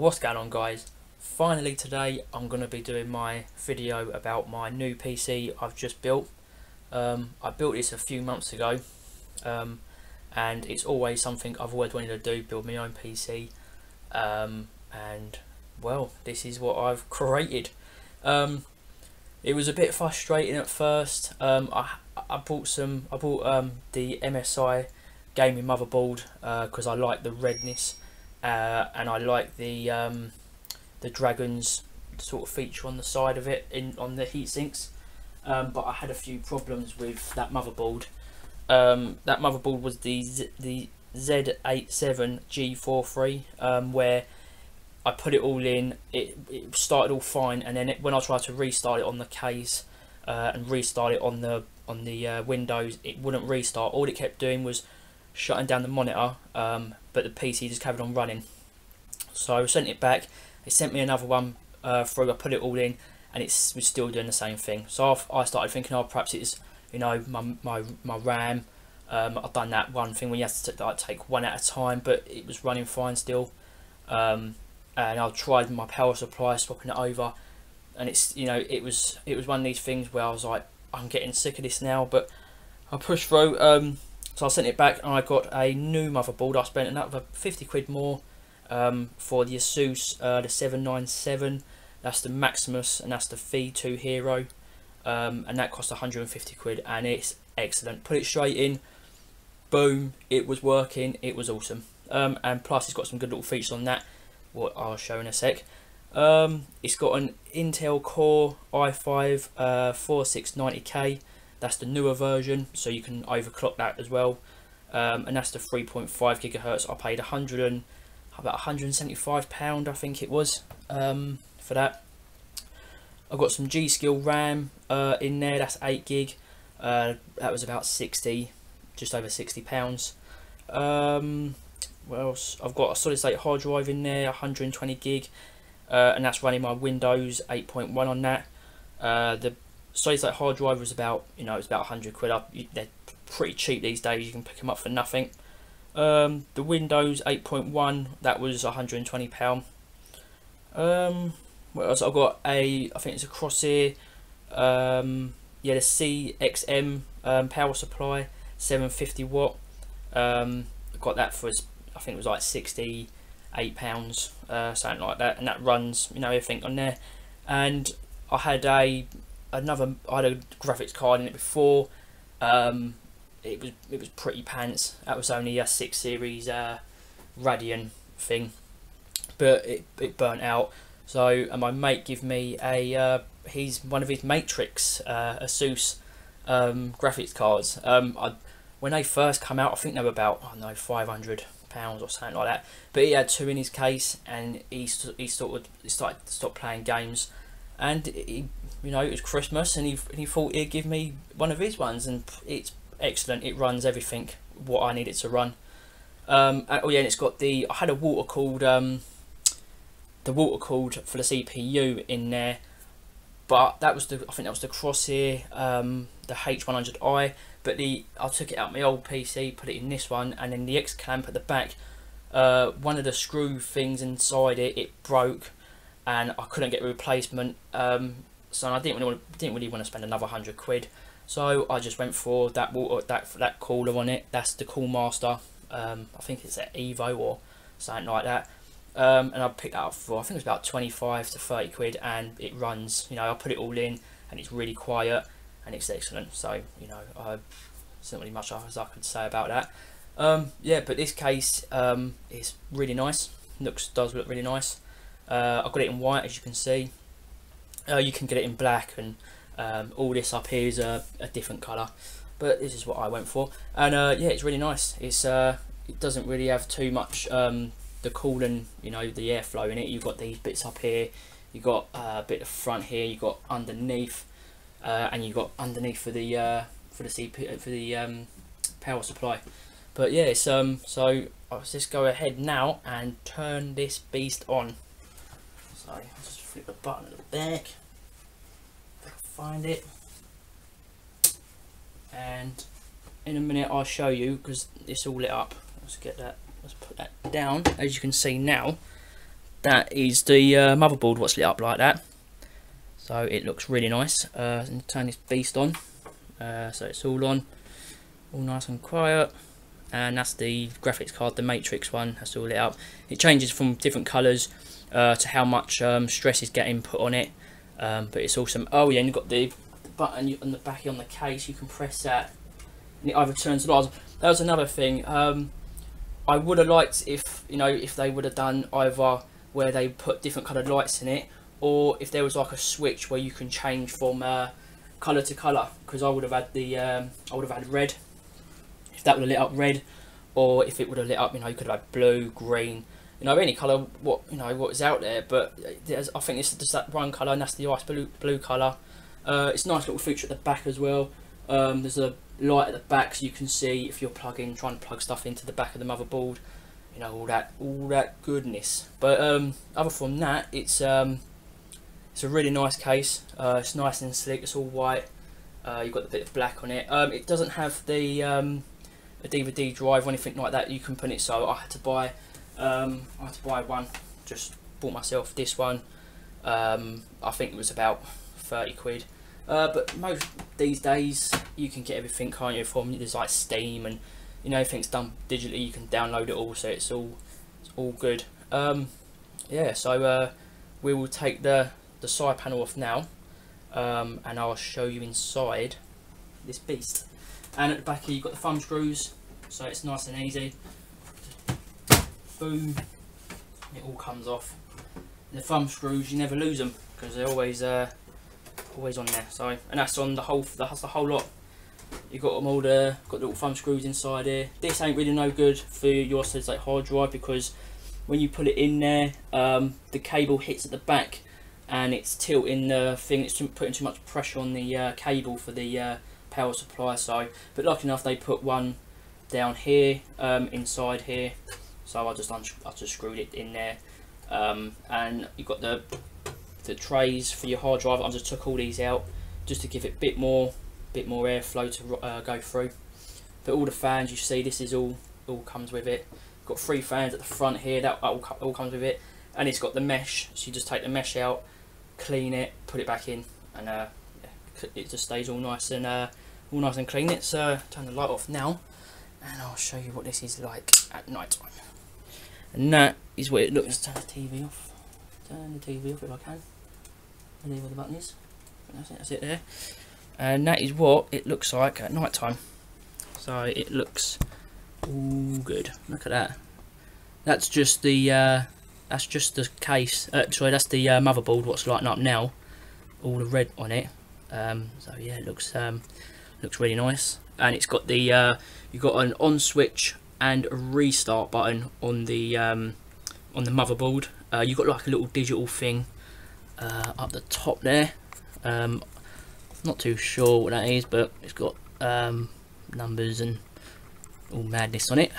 What's going on, guys? Finally today I'm going to be doing my video about my new PC I've just built. I built this a few months ago, and it's always something I've always wanted to do, build my own PC, and well, this is what I've created. It was a bit frustrating at first. I bought the MSI gaming motherboard because I like the redness. And I like the dragons sort of feature on the side of it on the heat sinks, but I had a few problems with that motherboard. That motherboard was the Z87 H440, where I put it all in, it started all fine, and then when I tried to restart it on the case and restart it on the Windows, it wouldn't restart. All it kept doing was shutting down the monitor, but the PC just carried on running. So I sent it back. They sent me another one through. I put it all in, and it was still doing the same thing. So I started thinking, oh, perhaps it's my RAM. I've done that one thing when you have to take one at a time, but it was running fine still. And I tried my power supply, swapping it over, and it was one of these things where I was like, I'm getting sick of this now, but I pushed through. So I sent it back, and I got a new motherboard. I spent another 50 quid more for the ASUS, the 797. That's the Maximus, and that's the V2 Hero, and that cost 150 quid, and it's excellent. Put it straight in, boom, it was working. It was awesome, and plus it's got some good little features on that, what I'll show in a sec. It's got an Intel Core i5 4690K. That's the newer version, so you can overclock that as well, and that's the 3.5 gigahertz. I paid about £175, I think it was, for that. I've got some G.Skill RAM in there. That's 8 gig. That was about just over £60. What else? I've got a solid state hard drive in there, 120 gig, and that's running my Windows 8.1 on that. The solid state hard drive was about, it's about 100 quid. They're pretty cheap these days. You can pick them up for nothing. The Windows 8.1, that was £120. What else? I've got I think it's a Corsair, the CXM power supply, 750 watt. Got that for, I think it was like £68, something like that, and that runs everything on there. And I had a graphics card in it before. It was pretty pants. That was only a 6 series Radeon thing, but it burnt out. So and my mate gave me he's one of his Matrix ASUS graphics cards. When they first come out, I think they were about, I don't know, £500 or something like that. But he had two in his case, and he started to stop playing games. And it was Christmas, and he thought he'd give me one of his ones, and it's excellent. It runs everything what I need it to run. Oh yeah, and it's got I had a water cooled for the CPU in there, but that was I think that was the Corsair, the H100i. But I took it out my old PC, put it in this one, and then the X clamp at the back, one of the screw things inside it broke, and I couldn't get a replacement. So I didn't really want to spend another 100 quid. So I just went for that that cooler on it. That's the Cool Master. I think it's at Evo or something like that. And I picked that up for, I think it was about 25 to 30 quid, and it runs. I put it all in, and it's really quiet, and it's excellent. So there's not really much as I could say about that. Yeah, but this case is really nice. Does look really nice. I got it in white, as you can see. You can get it in black, and all this up here is a different colour, but this is what I went for. And yeah, it's really nice. It doesn't really have too much the cooling, the airflow in it. You've got these bits up here, you've got a bit of front here, you've got underneath, and you've got underneath for the CPU, for the power supply. But yeah, so let's just go ahead now and turn this beast on. So I'll just flip the button at the back, find it, and in a minute I'll show you, because it's all lit up. Let's put that down. As you can see now, that is the motherboard what's lit up like that. So it looks really nice. And turn this beast on. So it's all on, all nice and quiet. And that's the graphics card, the Matrix one. That's all lit up. It changes from different colours to how much stress is getting put on it. But it's awesome. Oh yeah, and you've got the button on the back on the case. You can press that, and it either turns the lights. That was another thing. I would have liked if if they would have done either where they put different coloured lights in it, or if there was like a switch where you can change from colour to colour. Because I would have had the I would have had red. If that would have lit up red, or if it would have lit up, you could have had blue, green, any colour what is out there. But I think it's just that one colour, and that's the ice blue colour. It's a nice little feature at the back as well. There's a light at the back, so you can see if you're trying to plug stuff into the back of the motherboard, all that goodness. But other from that, it's a really nice case. It's nice and slick. It's all white. You've got the bit of black on it. It doesn't have the a DVD drive or anything like that you can put in it, so I had to buy one. Just bought myself this one. I think it was about 30 quid. But most these days you can get everything, can't you, from there's like Steam, and everything's done digitally. You can download it all, so it's all good. Yeah, so we will take the side panel off now, and I'll show you inside this beast. And at the back here you've got the thumb screws, so it's nice and easy. Boom, it all comes off. And the thumb screws, you never lose them because they're always on there. So, and that's on the whole lot. You've got them all there. Got little thumb screws inside here. This ain't really no good for your like hard drive, because when you put it in there, the cable hits at the back, and it's tilting the thing. It's putting too much pressure on the cable for the power supply. So, but lucky enough, they put one down here, inside here. So I just screwed it in there, and you've got the trays for your hard drive. I just took all these out just to give it a bit more airflow to go through. But all the fans you see, this is all comes with it. Got 3 fans at the front here, that all comes with it, and it's got the mesh. So you just take the mesh out, clean it, put it back in, and yeah, it just stays all nice and clean. Let's turn the light off now, and I'll show you what this is like at night time. And that is what it looks. Turn the TV off. Turn the TV off if I can. I know where the button is. That's it there. And that is what it looks like at night time. So it looks all good. Look at that. That's just the case. Sorry, that's the motherboard. What's lighting up now? All the red on it. So yeah, it looks really nice. And it's got the you've got an on switch and a restart button on the motherboard. You've got like a little digital thing up the top there. Not too sure what that is, but it's got numbers and all madness on it.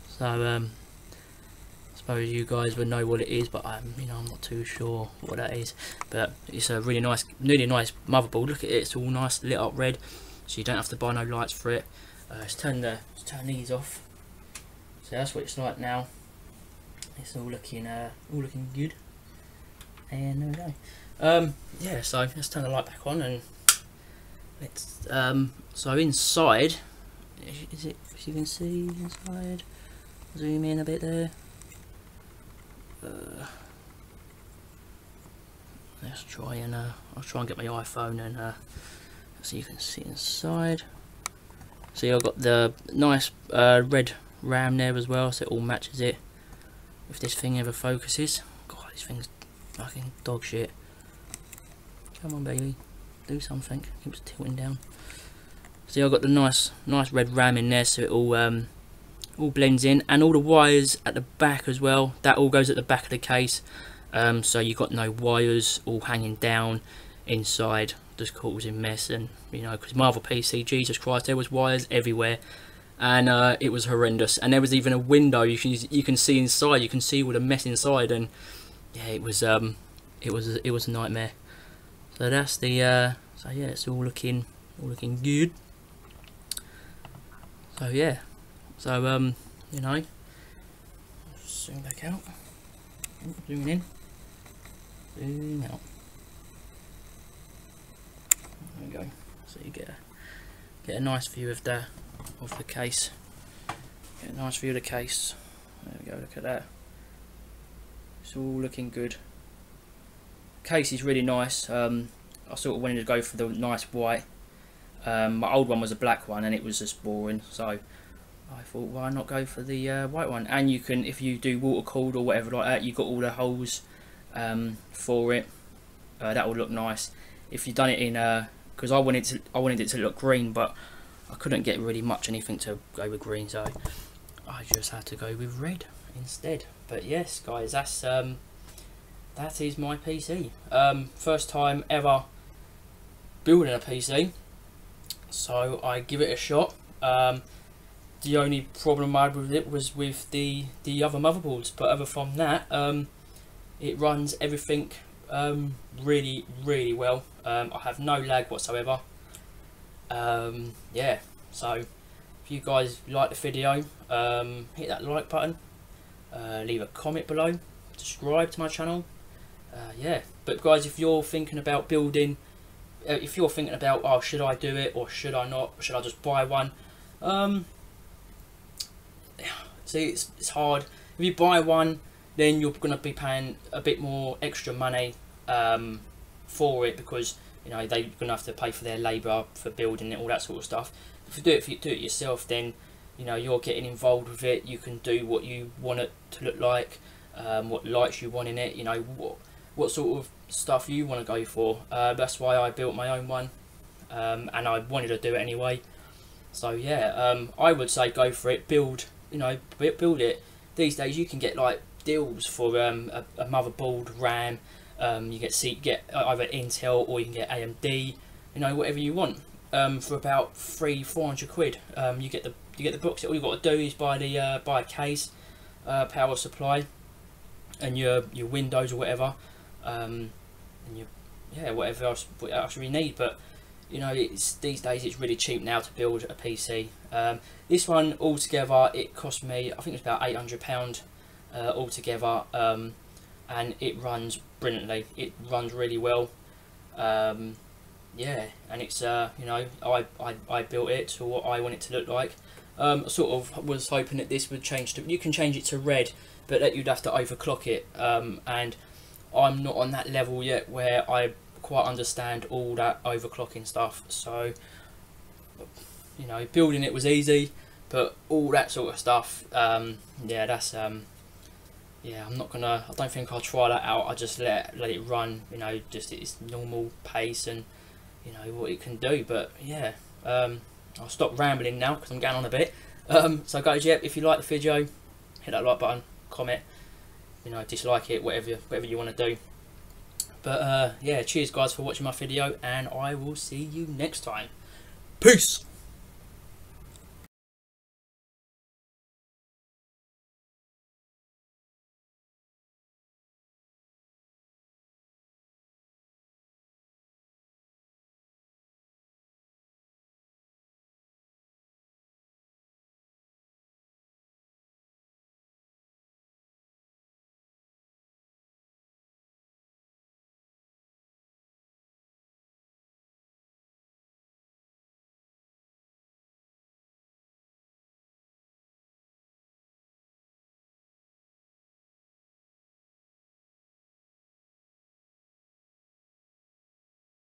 So I suppose you guys would know what it is, but I'm not too sure what that is. But it's a really nice motherboard. Look at it; it's all nice lit up red, so you don't have to buy no lights for it. Let's turn these off. So that's what it's like now. It's all looking good, and there we go. Yeah, so let's turn the light back on, and let's so inside, is it, if you can see inside, zoom in a bit there. Let's try and I'll try and get my iPhone and so you can see inside. See, I've got the nice red RAM there as well, so it all matches it. If this thing ever focuses. God, this thing's fucking dog shit. Come on, baby, do something. Keeps tilting down. See, I've got the nice red RAM in there, so it all blends in, and all the wires at the back as well. That all goes at the back of the case. So you've got no wires all hanging down inside, just causing mess. And because my other PC, Jesus Christ, there was wires everywhere. And it was horrendous, and there was even a window you can see inside. You can see all the mess inside, and yeah, it was a nightmare. So that's the so yeah, it's all looking good. So yeah, so zoom back out, zooming in. Zoom out. There we go. So you get a nice view of the case. Get a nice view of the case. There we go. Look at that. It's all looking good. Case is really nice. I sort of wanted to go for the nice white. My old one was a black one and it was just boring, so I thought, why not go for the white one? And you can, if you do water cooled or whatever like that, you've got all the holes for it. That would look nice. If you've done it in, because I wanted it to look green, but I couldn't get really much anything to go with green, so I just had to go with red instead. But yes, guys, that is my PC. First time ever building a PC, so I give it a shot. The only problem I had with it was with the other motherboards, but other from that, it runs everything really well. I have no lag whatsoever. Yeah, so if you guys like the video, hit that like button, leave a comment below, subscribe to my channel. Yeah, but guys, if you're thinking about building, if you're thinking about, oh, should I do it or should I not, should I just buy one, see, it's hard. If you buy one, then you're going to be paying a bit more extra money for it, because you know they're going to have to pay for their labour for building it, all that sort of stuff. If you do it yourself, then you know you're getting involved with it. You can do what you want it to look like, what lights you want in it, you know, what sort of stuff you want to go for. That's why I built my own one, and I wanted to do it anyway. So yeah, I would say go for it. Build it. These days you can get like deals for a motherboard, RAM. You get either Intel or you can get AMD. You know, whatever you want. For about 300-400 quid. You get the box. All you got to do is buy a case, power supply, and your Windows or whatever, and whatever else you need. But you know, these days it's really cheap now to build a PC. This one altogether, it cost me, I think it's about £800 altogether, and it runs brilliantly. It runs really well. Yeah, and it's you know, I built it to what I want it to look like. I sort of was hoping that this would change to, you can change it to red, but that you'd have to overclock it, and I'm not on that level yet where I quite understand all that overclocking stuff. So you know, building it was easy, but all that sort of stuff, yeah, that's yeah, I don't think I'll try that out. I just let it run, you know, just at its normal pace and you know what it can do. But yeah, I'll stop rambling now because I'm getting on a bit. So guys, yeah, if you like the video, hit that like button, comment, you know, dislike it, whatever you want to do. But yeah, cheers guys for watching my video, and I will see you next time. Peace.